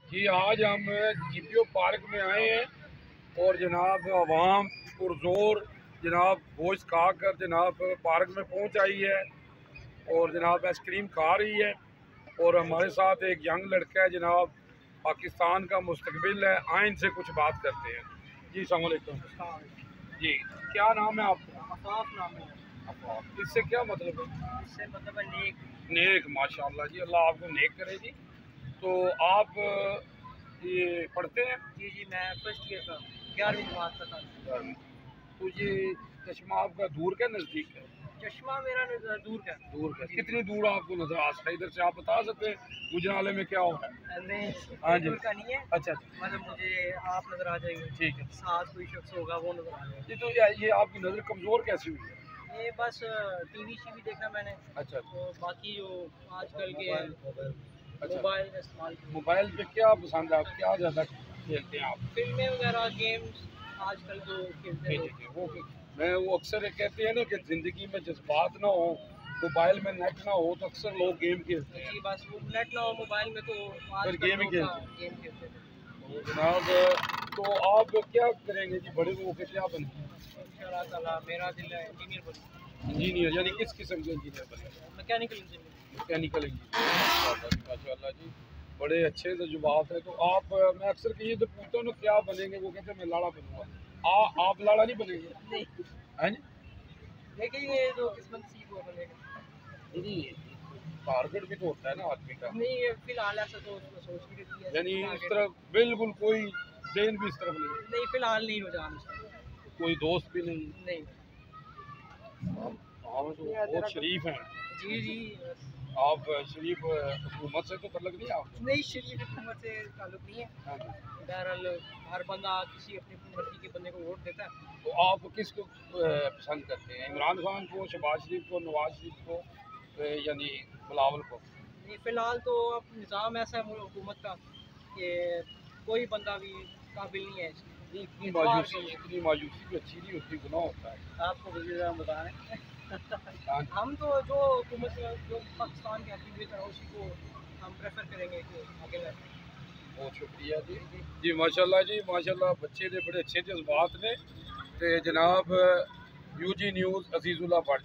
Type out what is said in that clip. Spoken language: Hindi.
जी आज हम जीपीओ पार्क में आए हैं और जनाब आवाम पुरजोर जनाब गोश्त खा कर जनाब पार्क में पहुंच आई है और जनाब आइसक्रीम खा रही है। और हमारे साथ एक यंग लड़का है जनाब, पाकिस्तान का मुस्तकबिल है। आइन से कुछ बात करते हैं। जी अस्सलाम वालेकुम। जी क्या नाम है आपका? अफाफ नाम है। इससे क्या मतलब है? इससे मतलब है नेक। नेक, माशाल्लाह जी, अल्लाह आपको नेक करे जी। तो आप ये पढ़ते हैं? जी जी, मैं फर्स्ट ईयर का 11वीं जमात का था। तो ये चश्मा आपका दूर का नज़दीक है? चश्मा मेरा दूर का। दूर का। कितनी दूर आपको नजर आ सकता है? इधर से आप बता सकते हैं गुजराले में क्या होता है? नहीं, हाँ जी। दूर का नहीं है। अच्छा अच्छा, मतलब मुझे आप नज़र आ जाएंगे, ठीक है। साथ कोई शख्स होगा वो नज़र आ जाएगा। ये तो ये आपकी नज़र कमज़ोर कैसी हुई है? ये बस टीवी शीवी देखना मैंने। अच्छा तो बाकी जो आजकल के अच्छा। मोबाइल इस्तेमाल, मोबाइल पे क्या पसंद है? आप क्या ज़्यादा खेलते हैं आप? फिल्में वगैरह, गेम्स आजकल जो खेलते हैं ठीक है। वो अक्सर ये कहते हैं ना कि ज़िंदगी में जज्बात ना हो, मोबाइल में नेट ना हो, तो अक्सर लोग गेम खेलते हैं। जी, बस वो नेट ना हो मोबाइल में तो फिर गेम ही खेलते हैं। गेम खेलते थे। तो जनाब, तो आप क्या करेंगे जी बड़े हो के? क्या बनेंगे? इंशाअल्लाह ताला मेरा दिल है इंजीनियर बनने। इंजीनियर, यानी किस किस्म के इंजीनियर बनेंगे? Mechanical engineer. मैकेनिकल इंजीनियर, माशाल्लाह जी, बड़े अच्छे तजुबात है। तो आप, मैं अक्सर ये तो पूछता हूँ ना क्या बनेंगे, वो कहते हैं मैं लाड़ा बनूंगा। आप लाड़ा नहीं बनेंगे? नहीं, हैं जी? लेकिन ये जो किस्मत सी वो बनेगा। नहीं, टारगेट भी तो होता है ना आदमी का। नहीं, ये फिलहाल ऐसा तो सोच भी रही है। यानी इस तरफ बिल्कुल कोई जैन भी इस तरफ नहीं? नहीं, फिलहाल नहीं रुझान। कोई दोस्त भी नहीं? नहीं। आप तो बहुत शरीफ हैं। जी जी। आप शरीफ हुकूमत से तो तल्लक नहीं आप? नहीं, शरीफ हुकूमत से ताल्लुक नहीं है। हाँ जी। बहरहाल हर बंदा किसी अपनी मर्जी के बंदे को वोट देता है। तो आप किसको पसंद करते हैं? इमरान खान को, शहबाज शरीफ को, नवाज शरीफ को, यानी बिलावल को? नहीं, फिलहाल तो अब निज़ाम ऐसा है हुकूमत का कि कोई बंदा भी काबिल नहीं है इसकी। इतनी मायूसी भी अच्छी नहीं होती, गुनाह होता है। आपको वज़ीर बताएं। हाँ। हम तो जो हुकूमत जो पाकिस्तान के एक्टिविस्ट है उसी को हम प्रेफर करेंगे कि आगे बढ़े। बहुत शुक्रिया जी। जी माशाल्लाह जी, माशाल्लाह, बच्चे ने बड़े अच्छे जज्बात ने। ते जनाब यूजी न्यूज़ अजीजुल्लाह पढ़